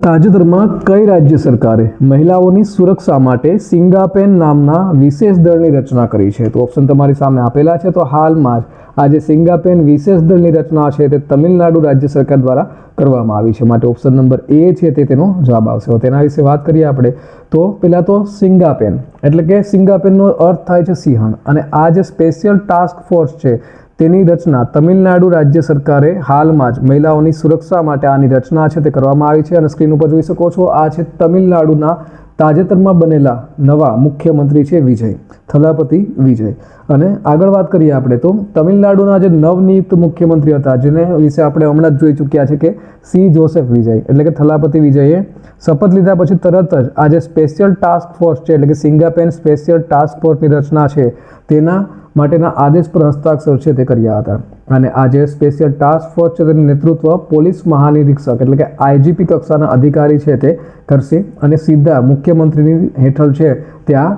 તાજેતરમાં કઈ રાજ્ય સરકારે મહિલાઓની સુરક્ષા માટે સિંગાપેન નામના વિશેષ દળની રચના કરી છે? તો ઓપ્શન તમારી સામે આપેલા છે. તો હાલમાં જ આ જે સિંગાપેન વિશેષ દળની રચના છે તે તમિલનાડુ રાજ્ય સરકાર દ્વારા કરવામાં આવી છે. માટે ઓપ્શન નંબર એ છે તે તેનો જવાબ આવશે. તેના વિશે વાત કરીએ આપણે તો પહેલાં તો સિંગાપેન એટલે કે સિંગાપેનનો અર્થ થાય છે સિંહણ, અને આ જે સ્પેશિયલ ટાસ્ક ફોર્સ છે તેની રચના તમિલનાડુ રાજ્ય સરકારે હાલમાં જ મહિલાઓની સુરક્ષા માટે આની રચના છે તે કરવામાં આવી છે. અને સ્ક્રીન ઉપર જોઈ શકો છો આ છે તમિલનાડુના તાજેતરમાં બનેલા નવા મુખ્યમંત્રી છે વિજય થલાપતિ વિજય. અને આગળ વાત કરીએ આપણે તો તમિલનાડુના જે નવનિયુક્ત મુખ્યમંત્રી હતા જેને વિશે આપણે હમણાં જ જોઈ ચૂક્યા છે કે સી જોસેફ વિજય એટલે કે થલાપતિ વિજયે શપથ લીધા પછી તરત જ આ જે સ્પેશિયલ ટાસ્ક ફોર્સ છે એટલે કે સિંગાપેન સ્પેશિયલ ટાસ્ક ફોર્સની રચના છે તેના માટેના આદેશ પર હસ્તાક્ષર છે તે કર્યા હતા. અને આ જે સ્પેશિયલ ટાસ્ક ફોર્સ છે તેનું નેતૃત્વ પોલીસ મહાનિરીક્ષક એટલે કે આઈજીપી કક્ષાના અધિકારી છે તે કરશે, અને સીધા મુખ્યમંત્રીની હેઠળ છે ત્યાં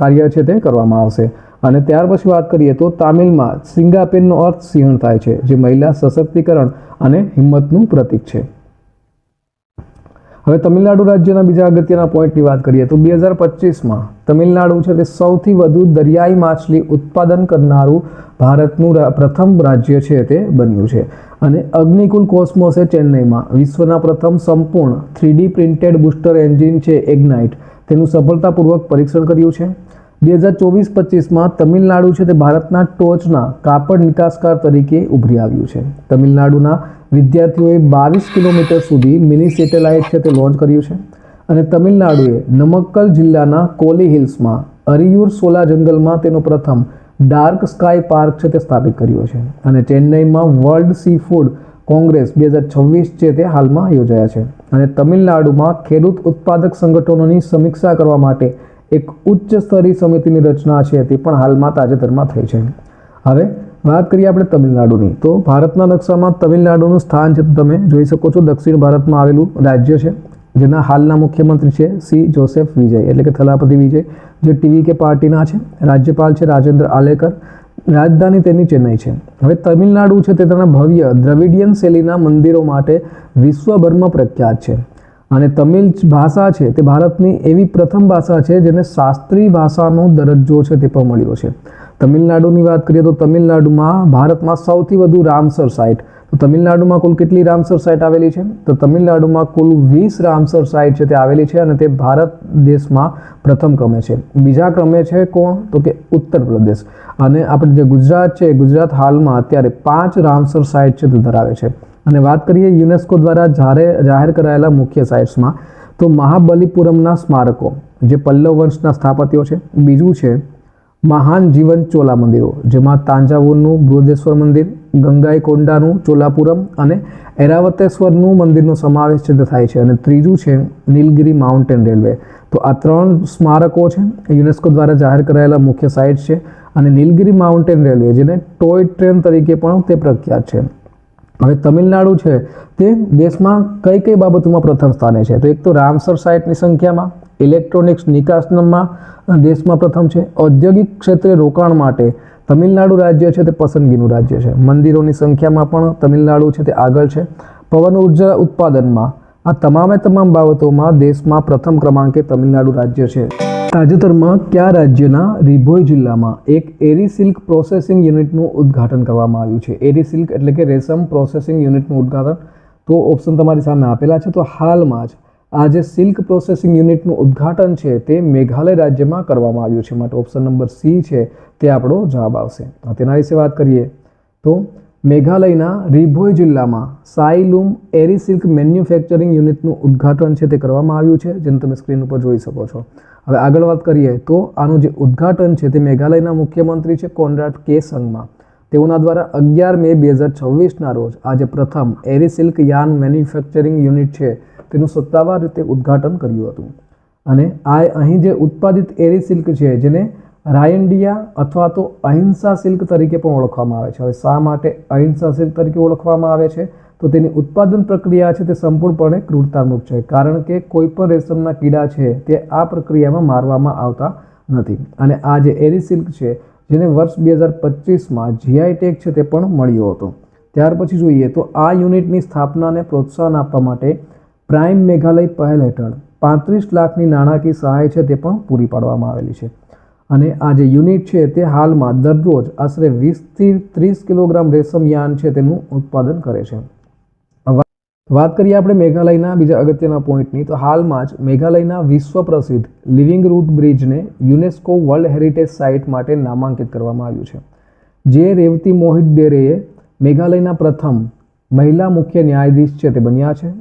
કાર્ય છે તે કરવામાં આવશે. અને ત્યાર પછી વાત કરીએ તો તામિલમાં સિંગાપેનનો અર્થ સિંહણ થાય છે, જે મહિલા સશક્તિકરણ અને હિંમતનું પ્રતીક છે. હવે તમિલનાડુ રાજ્યના બીજા અગત્યના પોઈન્ટની વાત કરીએ તો 2025માં તમિલનાડુ છે તે સૌથી વધુ દરિયાઈ માછલી ઉત્પાદન કરનારું ભારતનું પ્રથમ રાજ્ય છે તે બન્યું છે. અને અગ્નિકુલ કોસ્મોસે ચેન્નઈમાં વિશ્વના પ્રથમ સંપૂર્ણ 3D પ્રિન્ટેડ બૂસ્ટર એન્જિન છે એગ્નાઇટ તેનું સફળતાપૂર્વક પરીક્ષણ કર્યું છે. 2024-25માં તમિલનાડુ છે તે ભારતના ટોચના કાપડ નિકાસકાર તરીકે ઉભરી આવ્યું છે. તમિલનાડુના વિદ્યાર્થીઓએ 22 કિલોમીટર સુધી મિની સેટેલાઇટ છે તે લોન્ચ કર્યું છે. અને તમિલનાડુએ નમક્કલ જિલ્લાના કોલી હિલ્સમાં અરિયુર સોલા જંગલમાં તેનો પ્રથમ ડાર્ક સ્કાય પાર્ક છે તે સ્થાપિત કર્યો છે. અને ચેન્નઈમાં વર્લ્ડ સી ફૂડ કોંગ્રેસ 2026 છે તે હાલમાં યોજાયા છે. અને તમિલનાડુમાં ખેડૂત ઉત્પાદક સંગઠનોની સમીક્ષા કરવા માટે એક ઉચ્ચ સ્તરીય સમિતિની રચના છે તે પણ હાલમાં તાજેતરમાં થઈ છે. હવે વાત કરીએ આપણે તમિલનાડુની તો ભારતના નકશામાં તમિલનાડુનું સ્થાન છે તમે જોઈ શકો છો દક્ષિણ ભારતમાં આવેલું રાજ્ય છે, જેના હાલના મુખ્યમંત્રી છે સી જોસેફ વિજય એટલે કે થલાપતિ વિજય, જે ટીવીકે પાર્ટીના છે. રાજ્યપાલ છે રાજેન્દ્ર આલેકર. રાજધાની તેની ચેન્નઈ છે. હવે તમિલનાડુ છે તે તેના ભવ્ય દ્રવિડિયન શૈલીના મંદિરો માટે વિશ્વભરમાં પ્રખ્યાત છે. અને તમિલ ભાષા છે તે ભારતની એવી પ્રથમ ભાષા છે જેને શાસ્ત્રીય ભાષાનો દરજ્જો છે તે પણ મળ્યો છે. તમિલનાડુની વાત કરીએ તો તમિલનાડુમાં ભારતમાં સૌથી વધુ રામસર સાઇટ. તો તમિલનાડુમાં કુલ કેટલી રામસર સાઇટ આવેલી છે? તો તમિલનાડુમાં કુલ 20 રામસર સાઇટ છે તે આવેલી છે, અને તે ભારત દેશમાં પ્રથમ ક્રમે છે. બીજા ક્રમે છે કોણ? તો કે ઉત્તર પ્રદેશ. અને આપણે જે ગુજરાત છે ગુજરાત હાલમાં અત્યારે 5 રામસર સાઇટ છે તે ધરાવે છે. અને વાત કરીએ યુનેસ્કો દ્વારા જાહેર કરાયેલા મુખ્ય સાઇટ્સમાં તો મહાબલીપુરમના સ્મારકો જે પલ્લવ વંશના સ્થાપત્યો છે. બીજું છે મહાન જીવન ચોલા મંદિરો જેમાં તાંજાવુરનું બૃહદેશ્વર મંદિર, ગંગાઈકોંડાનું ચોલાપુરમ અને એરાવતેશ્વરનું મંદિરનો સમાવેશ છે તે થાય છે. અને ત્રીજું છે નીલગિરી માઉન્ટેન રેલવે. તો આ 3 સ્મારકો છે યુનેસ્કો દ્વારા જાહેર કરાયેલા મુખ્ય સાઇટ્સ છે. અને નીલગિરી માઉન્ટેન રેલવે જેને ટોય ટ્રેન તરીકે પણ તે પ્રખ્યાત છે. હવે તમિલનાડુ છે તે દેશમાં કઈ કઈ બાબતોમાં પ્રથમ સ્થાને છે? તો એક તો રામસર સાઇટની સંખ્યામાં, ઇલેક્ટ્રોનિક્સ નિકાસમાં દેશમાં પ્રથમ છે. ઔદ્યોગિક ક્ષેત્રે રોકાણ માટે તમિલનાડુ રાજ્ય છે તે પસંદગીનું રાજ્ય છે. મંદિરોની સંખ્યામાં પણ તમિલનાડુ છે તે આગળ છે. પવન ઉર્જા ઉત્પાદનમાં આ તમામ બાબતોમાં દેશમાં પ્રથમ ક્રમાંકે તમિલનાડુ રાજ્ય છે. તાજેતરમાં કયા રાજ્યના રિભોઈ જિલ્લામાં એક એરી સિલ્ક પ્રોસેસિંગ યુનિટનું ઉદ્ઘાટન કરવામાં આવ્યું છે? એરી સિલ્ક એટલે કે રેશમ પ્રોસેસિંગ યુનિટનું ઉદ્ઘાટન. તો ઓપ્શન તમારી સામે આપેલા છે. તો હાલમાં જ આ જે સિલ્ક પ્રોસેસિંગ યુનિટનું ઉદ્ઘાટન છે તે મેઘાલય રાજ્યમાં કરવામાં આવ્યું છે. માટે ઓપ્શન નંબર સી છે તે આપણો જવાબ આવશે. તેના વિશે વાત કરીએ તો મેઘાલયના રિભોઈ જિલ્લામાં સાઈલુમ એરી સિલ્ક મેન્યુફેક્ચરિંગ યુનિટનું ઉદ્ઘાટન છે તે કરવામાં આવ્યું છે, જેને તમે સ્ક્રીન ઉપર જોઈ શકો છો. હવે આગળ વાત કરીએ તો આનું જે ઉદ્ઘાટન છે તે મેઘાલયના મુખ્યમંત્રી છે કોનરાડ કે સંગમા. તેઓના દ્વારા 11 મે 2026ના રોજ આજે પ્રથમ એરી સિલ્ક યાર્ન મેન્યુફેક્ચરિંગ યુનિટ છે તેનું સત્તાવાર રીતે ઉદ્ઘાટન કર્યું હતું. અને આ અહીં જે ઉત્પાદિત એરી સિલ્ક છે જેને રાયન્ડિયા અથવા તો અહિંસા સિલ્ક તરીકે પણ ઓળખવામાં આવે છે. હવે શા માટે અહિંસા સિલ્ક તરીકે ઓળખવામાં આવે છે? તો તેની ઉત્પાદન પ્રક્રિયા છે તે સંપૂર્ણપણે ક્રૂરતામુક્ત છે, કારણ કે કોઈ પણ રેશમના કીડા છે તે આ પ્રક્રિયામાં મારવામાં આવતા નથી. અને આ જે એરી સિલ્ક છે જેને વર્ષ 2025માં જીઆઈ ટેગ છે તે પણ મળ્યો હતો. ત્યાર પછી જોઈએ તો આ યુનિટની સ્થાપનાને પ્રોત્સાહન આપવા માટે પ્રાઇમ મેઘાલય પહેલ હેઠળ 35 લાખની નાણાકીય સહાય છે તે પણ પૂરી પાડવામાં આવેલી છે. અને આ જે યુનિટ છે તે હાલમાં દરરોજ આશરે 20થી 30 કિલોગ્રામ રેશમ યાન છે તેનું ઉત્પાદન કરે છે. વાત કરીએ આપણે મેઘાલયના બીજા અગત્યના પોઈન્ટની, તો હાલમાં જ મેઘાલયના વિશ્વ પ્રસિદ્ધ લિવિંગ રૂટ બ્રિજને યુનેસ્કો વર્લ્ડ હેરિટેજ સાઇટ માટે નામાંકિત કરવામાં આવ્યું છે. જે રેવતી મોહિત ડેરેએ મેઘાલયના પ્રથમ મહિલા મુખ્ય ન્યાયાધીશ છે તે બન્યા છે.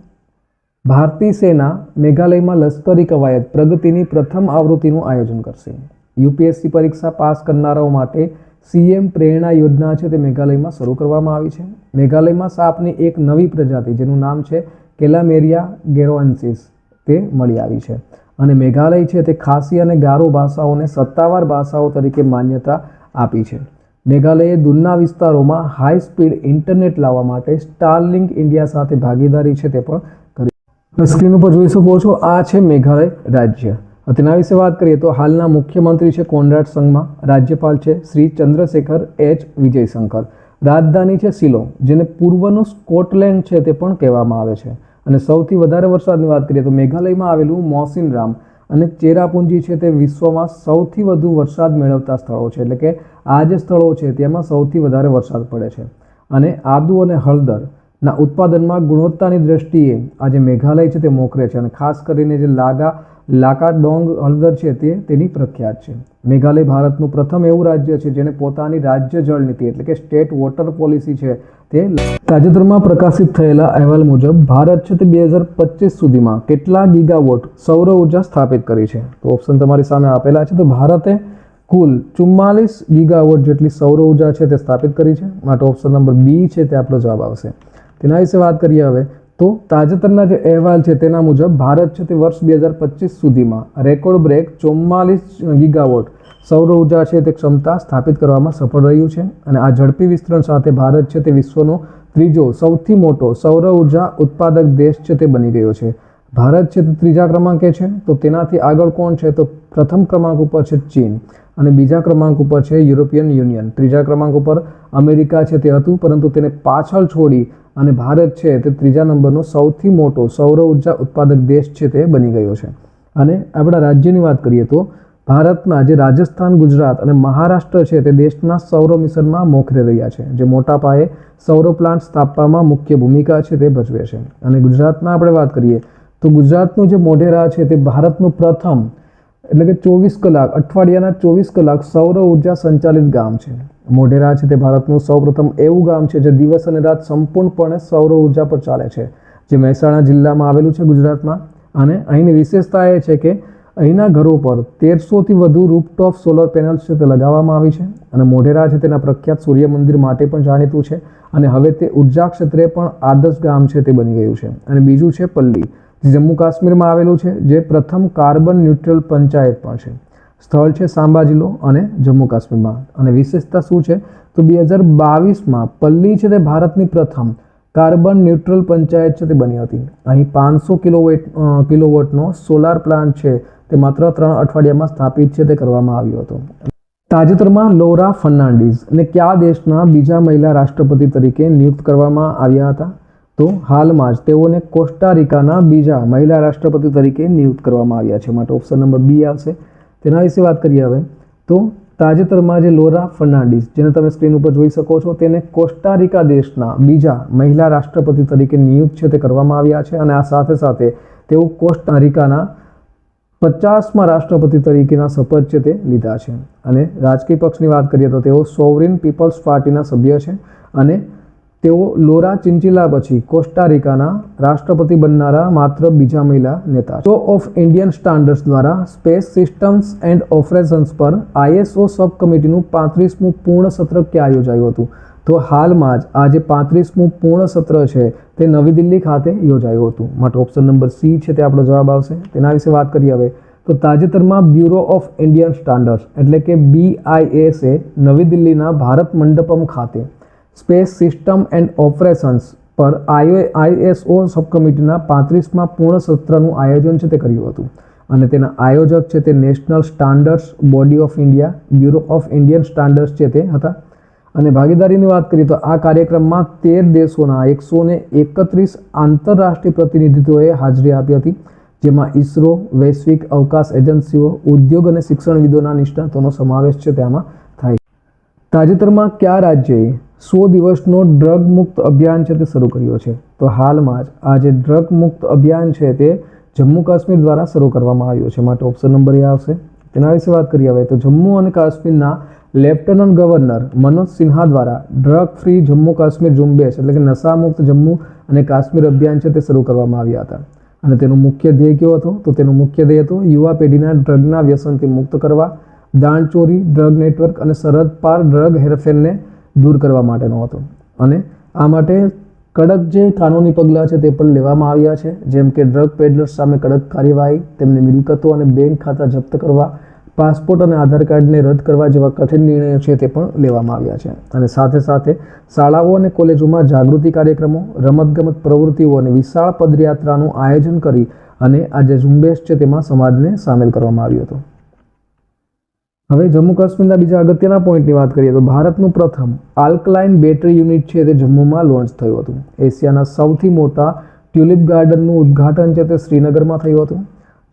ભારતીય સેના મેઘાલયમાં લશ્કરી કવાયત પ્રગતિની પ્રથમ આવૃત્તિનું આયોજન કરશે. યુપીએસસી પરીક્ષા પાસ કરનારાઓ માટે સીએમ પ્રેરણા યોજના છે તે મેઘાલયમાં શરૂ કરવામાં આવી છે. મેઘાલયમાં સાપની એક નવી પ્રજાતિ જેનું નામ છે કેલામેરિયા ગેરોએન્સિસ તે મળી આવી છે. અને મેઘાલય છે તે ખાસી અને ગારો ભાષાઓને સત્તાવાર ભાષાઓ તરીકે માન્યતા આપી છે. મેઘાલયે દૂરના વિસ્તારોમાં હાઈ સ્પીડ ઇન્ટરનેટ લાવવા માટે સ્ટારલિંક ઇન્ડિયા સાથે ભાગીદારી છે તે પણ કરી. સ્ક્રીન ઉપર જોઈ શકો છો, આ છે મેઘાલય રાજ્ય. તેના વિશે વાત કરીએ તો હાલના મુખ્યમંત્રી છે કોનરાડ સંગમા, રાજ્યપાલ છે શ્રી ચંદ્રશેખર એચ વિજયશંકર, રાજધાની છે શિલોંગ જેને પૂર્વનું સ્કોટલેન્ડ છે તે પણ કહેવામાં આવે છે. અને સૌથી વધારે વરસાદની વાત કરીએ તો મેઘાલયમાં આવેલું મોસિનરામ અને ચેરાપુંજી છે તે વિશ્વમાં સૌથી વધુ વરસાદ મેળવતા સ્થળો છે. એટલે કે આ જે સ્થળો છે તેમાં સૌથી વધારે વરસાદ પડે છે. અને આદુ અને હળદરના ઉત્પાદનમાં ગુણવત્તાની દ્રષ્ટિએ આજે મેઘાલય છે તે મોખરે છે. અને ખાસ કરીને જે લાકાડોંગ હળદર છે તેની પ્રખ્યાત છે. મેઘાલય ભારતનું પ્રથમ એવું રાજ્ય છે જેને પોતાની રાજ્ય જળ નીતિ એટલે કે સ્ટેટ વોટર પોલિસી છે તે તાજેતરમાં પ્રકાશિત થયેલા અહેવાલ મુજબ ભારત છે તે 2025 સુધીમાં કેટલા ગીગાવોટ સૌર ઉર્જા સ્થાપિત કરી છે? તો ઓપ્શન તમારી સામે આપેલા છે. તો ભારતે કુલ 44 ગીગાવોટ જેટલી સૌર ઉર્જા છે તે સ્થાપિત કરી છે. માટે ઓપ્શન નંબર બી છે તે આપણો જવાબ આવશે. તેના વિશે વાત કરીએ હવે તો તાજેતરના જે અહેવાલ છે તેના મુજબ ભારત છે તે વર્ષ 2025 સુધીમાં રેકોર્ડ બ્રેક 44 ગીગાવોટ સૌર ઉર્જા છે તે ક્ષમતા સ્થાપિત કરવામાં સફળ રહ્યું છે. અને આ ઝડપી વિસ્તરણ સાથે ભારત છે તે વિશ્વનો ત્રીજો સૌથી મોટો સૌર ઉર્જા ઉત્પાદક દેશ છે તે બની ગયો છે. ભારત છે તે ત્રીજા ક્રમાંકે છે. તો તેનાથી આગળ કોણ છે? તો પ્રથમ ક્રમાંક ઉપર છે ચીન અને બીજા ક્રમાંક ઉપર છે યુરોપિયન યુનિયન. ત્રીજા ક્રમાંક ઉપર અમેરિકા છે તે હતું, પરંતુ તેને પાછળ છોડી અને ભારત છે તે ત્રીજા નંબરનો સૌથી મોટો સૌર ઉર્જા ઉત્પાદક દેશ છે તે બની ગયો છે. અને આપણા રાજ્યની વાત કરીએ તો ભારતના જે રાજસ્થાન, ગુજરાત અને મહારાષ્ટ્ર છે તે દેશના સૌર મિશનમાં મોખરે રહ્યા છે, જે મોટા પાયે સૌર પ્લાન્ટ સ્થાપવામાં મુખ્ય ભૂમિકા છે તે ભજવે છે. અને ગુજરાતના આપણે વાત કરીએ તો ગુજરાતનું જે મોઢેરા છે તે ભારતનું પ્રથમ એટલે કે 24 કલાક અઠવાડિયાના 24 કલાક સૌર ઉર્જા સંચાલિત ગામ છે. મોઢેરા છે તે ભારતનું સૌપ્રથમ એવું ગામ છે જે દિવસ અને રાત સંપૂર્ણપણે સૌર ઉર્જા પર ચાલે છે, જે મહેસાણા જિલ્લામાં આવેલું છે ગુજરાતમાં. અને અહીંની વિશેષતા એ છે કે અહીંના ઘરો પર 1300થી વધુ રૂફટોપ સોલર પેનલ્સ છે તે લગાવવામાં આવી છે. અને મોઢેરા છે તેના પ્રખ્યાત સૂર્ય મંદિર માટે પણ જાણીતું છે. અને હવે તે ઉર્જા ક્ષેત્રે પણ આદર્શ ગામ છે તે બની ગયું છે. અને બીજું છે પલ્લી, જે જમ્મુ કાશ્મીરમાં આવેલું છે, જે પ્રથમ કાર્બન ન્યુટ્રલ પંચાયત પણ છે. સ્થળ છે સાંબા જિલ્લો અને જમ્મુ કાશ્મીરમાં. અને વિશેષતા શું છે? તો 2022માં પલ્લી છે તે ભારતની પ્રથમ કાર્બન ન્યુટ્રલ પંચાયત છે તે બની હતી. અહીં 500 કિલોવોટનો સોલાર પ્લાન્ટ છે તે માત્ર 3 અઠવાડિયામાં સ્થાપિત છે તે કરવામાં આવ્યો હતો. તાજેતરમાં લોરા ફર્નાન્ડીઝ અને કયા દેશના બીજા મહિલા રાષ્ટ્રપતિ તરીકે નિયુક્ત કરવામાં આવ્યા હતા? તો હાલમાં જ તેઓને કોસ્ટારિકાના બીજા મહિલા રાષ્ટ્રપતિ તરીકે નિયુક્ત કરવામાં આવ્યા છે. માટે ઓપ્શન નંબર બી આવશે. તેના વિશે વાત કરીએ હવે તો તાજેતરમાં જે લોરા ફર્નાન્ડીઝ, જેને તમે સ્ક્રીન ઉપર જોઈ શકો છો, તેને કોસ્ટારિકા દેશના બીજા મહિલા રાષ્ટ્રપતિ તરીકે નિયુક્ત છે તે કરવામાં આવ્યા છે. અને આ સાથે સાથે તેઓ કોસ્ટારિકાના 50મા રાષ્ટ્રપતિ તરીકેના શપથ છે તે લીધા છે. અને રાજકીય પક્ષની વાત કરીએ તો તેઓ સોવરીન પીપલ્સ પાર્ટીના સભ્ય છે. અને તેઓ લોરા ચિંચિલા પછી કોસ્ટારિકાના રાષ્ટ્રપતિ બનનારા માત્ર બીજા મહિલા નેતા છે. ઓફ ઇન્ડિયન સ્ટાન્ડર્ડ્સ દ્વારા સ્પેસ સિસ્ટમ્સ એન્ડ ઓપરેશન્સ પર ISO સબ કમિટીનું 35મું પૂર્ણ સત્ર ક્યાં યોજાયું હતું? તો હાલમાં જ આ જે 35મું પૂર્ણ સત્ર છે તે નવી દિલ્હી ખાતે યોજાયું હતું. માટે ઓપ્શન નંબર સી છે તે આપણો જવાબ આવશે. તેના વિશે વાત કરીએ હવે તો તાજેતરમાં બ્યુરો ઓફ ઇન્ડિયન સ્ટાન્ડર્ડ્સ એટલે કે BIS નવી દિલ્હીના ભારત મંડપમ ખાતે સ્પેસ સિસ્ટમ એન્ડ ઓપરેશન્સ પર ISO સબ કમિટીના 35મા પૂર્ણ સત્રનું આયોજન છે તે કર્યું હતું. અને તેના આયોજક છે તે national standards body of India, bureau of Indian standards છે તે હતા. અને ભાગીદારીની વાત કરીએ તો આ કાર્યક્રમમાં 13 દેશોના 131 આંતરરાષ્ટ્રીય પ્રતિનિધિત્વોએ હાજરી આપી હતી, જેમાં ઇસરો, વૈશ્વિક અવકાશ એજન્સીઓ, ઉદ્યોગ અને શિક્ષણવિદોના નિષ્ણાતોનો સમાવેશ છે તેમાં થાય. તાજેતરમાં કયા રાજ્યએ 100 દિવસનો ડ્રગ મુક્ત અભિયાન છે તે શરૂ કર્યો છે? તો હાલમાં જ આ જે ડ્રગ મુક્ત અભિયાન છે તે જમ્મુ કાશ્મીર દ્વારા શરૂ કરવામાં આવ્યો છે, માટે ઓપ્શન નંબર એ આવશે. તેના વિશે વાત કરીએ હવે તો જમ્મુ અને કાશ્મીરના લેફ્ટનન્ટ ગવર્નર મનોજ સિન્હા દ્વારા ડ્રગ ફ્રી જમ્મુ કાશ્મીર ઝુંબેશ એટલે કે નશામુક્ત જમ્મુ અને કાશ્મીર અભિયાન છે તે શરૂ કરવામાં આવ્યા હતા. અને તેનો મુખ્ય ધ્યેય કયો હતો? તો તેનો મુખ્ય ધ્યેય હતો યુવા પેઢીના ડ્રગના વ્યસનથી મુક્ત કરવા, દાણચોરી, ડ્રગ નેટવર્ક અને સરહદ પાર ડ્રગ હેરફેરને દૂર કરવા માટેનો હતો. અને આ માટે કડક જે કાનૂની પગલાં છે તે પણ લેવામાં આવ્યા છે, જેમ કે ડ્રગ પેડલર્સ સામે કડક કાર્યવાહી, તેમની મિલકતો અને બેંક ખાતા જપ્ત કરવા, પાસપોર્ટ અને આધાર કાર્ડને રદ કરવા જેવા કઠિન નિર્ણયો છે તે પણ લેવામાં આવ્યા છે. અને સાથે સાથે શાળાઓ અને કોલેજોમાં જાગૃતિ કાર્યક્રમો, રમતગમત પ્રવૃત્તિઓ અને વિશાળ પદયાત્રાનું આયોજન કરી અને આ જે ઝુંબેશ છે તેમાં સમાજને સામેલ કરવામાં આવ્યો હતો. હવે જમ્મુ કાશ્મીરના બીજા અગત્યના પોઈન્ટની વાત કરીએ તો ભારતનું પ્રથમ આલ્કલાઇન બેટરી યુનિટ છે તે જમ્મુમાં લોન્ચ થયું હતું. એશિયાના સૌથી મોટા ટ્યુલિપ ગાર્ડનનું ઉદ્ઘાટન છે તે શ્રીનગરમાં થયું હતું.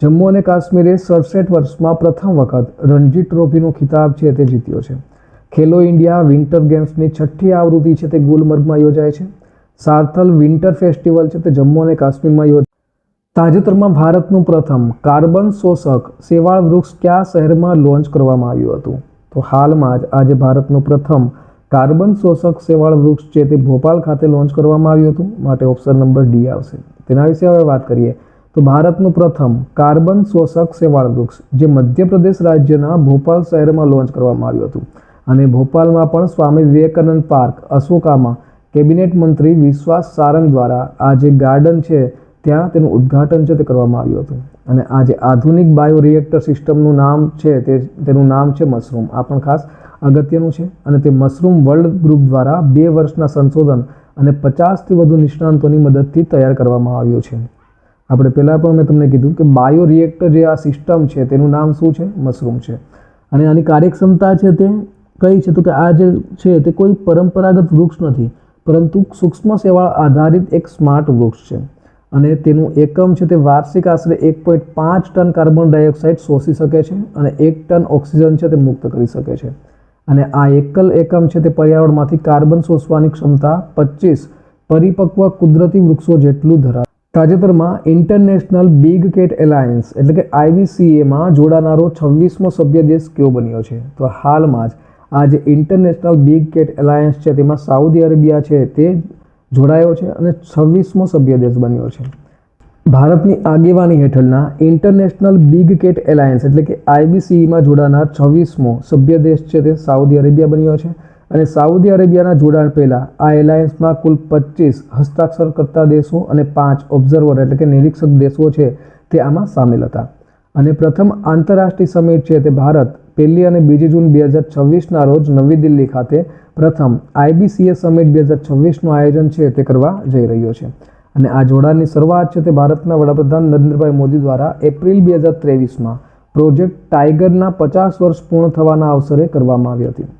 જમ્મુ અને કાશ્મીરે 67 વર્ષમાં પ્રથમ વખત રણજી ટ્રોફીનો ખિતાબ છે તે જીત્યો છે. ખેલો ઇન્ડિયા વિન્ટર ગેમ્સની 6ઠ્ઠી આવૃત્તિ છે તે ગુલમર્ગમાં યોજાય છે. સાર્થલ વિન્ટર ફેસ્ટિવલ છે તે જમ્મુ અને કાશ્મીરમાં યોજાય. તાજેતરમાં ભારતનું પ્રથમ કાર્બન શોષક શેવાળ વૃક્ષ કયા શહેરમાં લોન્ચ કરવામાં આવ્યું હતું? તો હાલમાં જ આજે ભારતનું પ્રથમ કાર્બન શોષક શેવાળ વૃક્ષ છે તે ભોપાલ ખાતે લોન્ચ કરવામાં આવ્યું હતું, માટે ઓપ્શન નંબર ડી આવશે. તેના વિશે હવે વાત કરીએ તો ભારતનું પ્રથમ કાર્બન શોષક શેવાળ વૃક્ષ જે મધ્યપ્રદેશ રાજ્યના ભોપાલ શહેરમાં લોન્ચ કરવામાં આવ્યું હતું. અને ભોપાલમાં પણ સ્વામી વિવેકાનંદ પાર્ક અશોકામાં કેબિનેટ મંત્રી વિશ્વાસ સારંગ દ્વારા આ જે ગાર્ડન છે ત્યાં તેનું ઉદ્ઘાટન છે તે કરવામાં આવ્યું હતું. અને આ જે આધુનિક બાયો રિએક્ટર સિસ્ટમનું નામ છે તેનું નામ છે મશરૂમ. આ પણ ખાસ અગત્યનું છે. અને તે મશરૂમ વર્લ્ડ ગ્રુપ દ્વારા 2 વર્ષના સંશોધન અને 50થી વધુ નિષ્ણાંતોની મદદથી તૈયાર કરવામાં આવ્યું છે. આપણે પહેલાં પણ મેં તમને કીધું કે બાયો રિએક્ટર જે આ સિસ્ટમ છે તેનું નામ શું છે? મશરૂમ છે. અને આની કાર્યક્ષમતા છે તે કઈ છે? તો કે આ જે છે તે કોઈ પરંપરાગત વૃક્ષ નથી, પરંતુ સૂક્ષ્મ શેવાળ આધારિત એક સ્માર્ટ વૃક્ષ છે. અને તેનું એકમ છે તે વાર્ષિક આશરે 1.5 ટન કાર્બન ડાયોક્સાઇડ શોષી શકે છે અને 1 ટન ઓક્સિજન છે તે મુક્ત કરી શકે છે. અને આ એકલ એકમ છે તે પર્યાવરણમાંથી કાર્બન શોષવાની ક્ષમતા 25 પરિપક્વ કુદરતી વૃક્ષો જેટલું ધરાવે. તાજેતરમાં ઇન્ટરનેશનલ બિગ કેટ એલાયન્સ એટલે કે IBCAમાં જોડાનારો 26મો સભ્ય દેશ કયો બન્યો છે? તો હાલમાં જ આ જે ઇન્ટરનેશનલ બિગ કેટ એલાયન્સ છે તેમાં સાઉદી અરેબિયા છે તે જોડાયો છે અને 26મો સભ્ય દેશ બન્યો છે. ભારતની આગેવાની હેઠળના ઇન્ટરનેશનલ બિગ કેટ એલાયન્સ એટલે કે IBCમાં જોડાનાર 26મો સભ્ય દેશ છે તે સાઉદી અરેબિયા બન્યો છે. અને સાઉદી અરેબિયાના જોડાણ પહેલાં આ એલાયન્સમાં કુલ 25 હસ્તાક્ષર કરતા દેશો અને 5 ઓબ્ઝર્વર એટલે કે નિરીક્ષક દેશો છે તે આમાં સામેલ હતા. અને પ્રથમ આંતરરાષ્ટ્રીય સમિટ છે તે ભારત 1 અને 2 જૂન 2026ના રોજ નવી દિલ્હી ખાતે પ્રથમ IBCA સમિટ 2026નું આયોજન છે તે કરવા જઈ રહ્યો છે. અને આ જોડાણની શરૂઆત છે તે ભારતના વડાપ્રધાન નરેન્દ્રભાઈ મોદી દ્વારા એપ્રિલ 2023માં પ્રોજેક્ટ ટાઈગરના 50 વર્ષ પૂર્ણ થવાના અવસરે કરવામાં આવી હતી.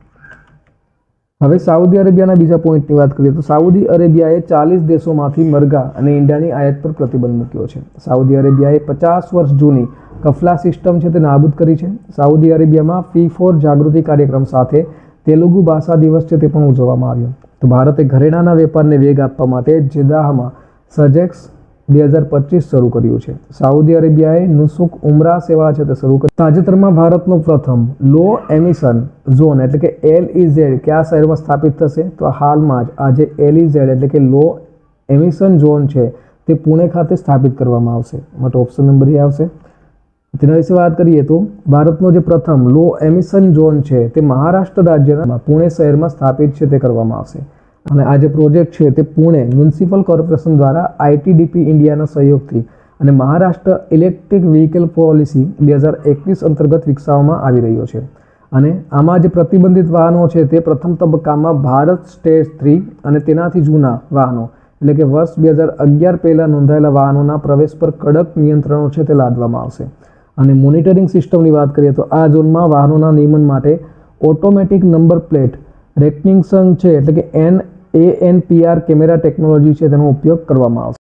હવે સાઉદી અરેબિયાના બીજા પોઈન્ટની વાત કરીએ તો સાઉદી અરેબિયાએ 40 દેશોમાંથી મરઘા અને ઈંડાની આયાત પર પ્રતિબંધ મૂક્યો છે. સાઉદી અરેબિયાએ 50 વર્ષ જૂની કફલા સિસ્ટમ છે તે નાબૂદ કરી છે. સાઉદી અરેબિયામાં ફી4 જાગૃતિ કાર્યક્રમ સાથે તેલુગુ ભાષા દિવસ છે તે પણ ઉજવવામાં આવ્યો. તો ભારતે ઘરેણાના વેપારને વેગ આપવા માટે જેદાહમાં સજેક્સ 2025 શરૂ કર્યું છે. સાઉદી અરેબિયાએ નુસુક ઉમરા સેવા છે તે શરૂ કરી. તાજેતરમાં ભારતનો પ્રથમ લો એમિશન ઝોન એટલે કે LEZ કયા શહેરમાં સ્થાપિત થશે? તો હાલમાં જ આ જે LEZ એટલે કે લો એમિશન ઝોન છે તે પુણે ખાતે સ્થાપિત કરવામાં આવશે, માટે ઓપ્શન નંબર એ આવશે. તેના વિશે વાત કરીએ તો ભારતનો જે પ્રથમ લો એમિશન ઝોન છે તે મહારાષ્ટ્ર રાજ્યના પુણે શહેરમાં સ્થાપિત છે તે કરવામાં આવશે. અને આ જે પ્રોજેક્ટ છે તે પુણે મ્યુનિસિપલ કોર્પોરેશન દ્વારા ITDP ઇન્ડિયાના સહયોગથી અને મહારાષ્ટ્ર ઇલેક્ટ્રિક વ્હીકલ પોલિસી 2021 અંતર્ગત વિકસાવવામાં આવી રહ્યો છે. અને આમાં જે પ્રતિબંધિત વાહનો છે તે પ્રથમ તબક્કામાં ભારત સ્ટેજ 3 અને તેનાથી જૂના વાહનો એટલે કે વર્ષ 2011 પહેલાં નોંધાયેલા વાહનોના પ્રવેશ પર કડક નિયંત્રણો છે તે લાદવામાં આવશે. અને મોનિટરિંગ સિસ્ટમની વાત કરીએ તો આ ઝોનમાં વાહનોના નિયમન માટે ઓટોમેટિક નંબર પ્લેટ રેકનિંગ સંઘ છે એટલે કે NANPR કેમેરા ટેકનોલોજી છે તેનો ઉપયોગ કરવામાં આવશે.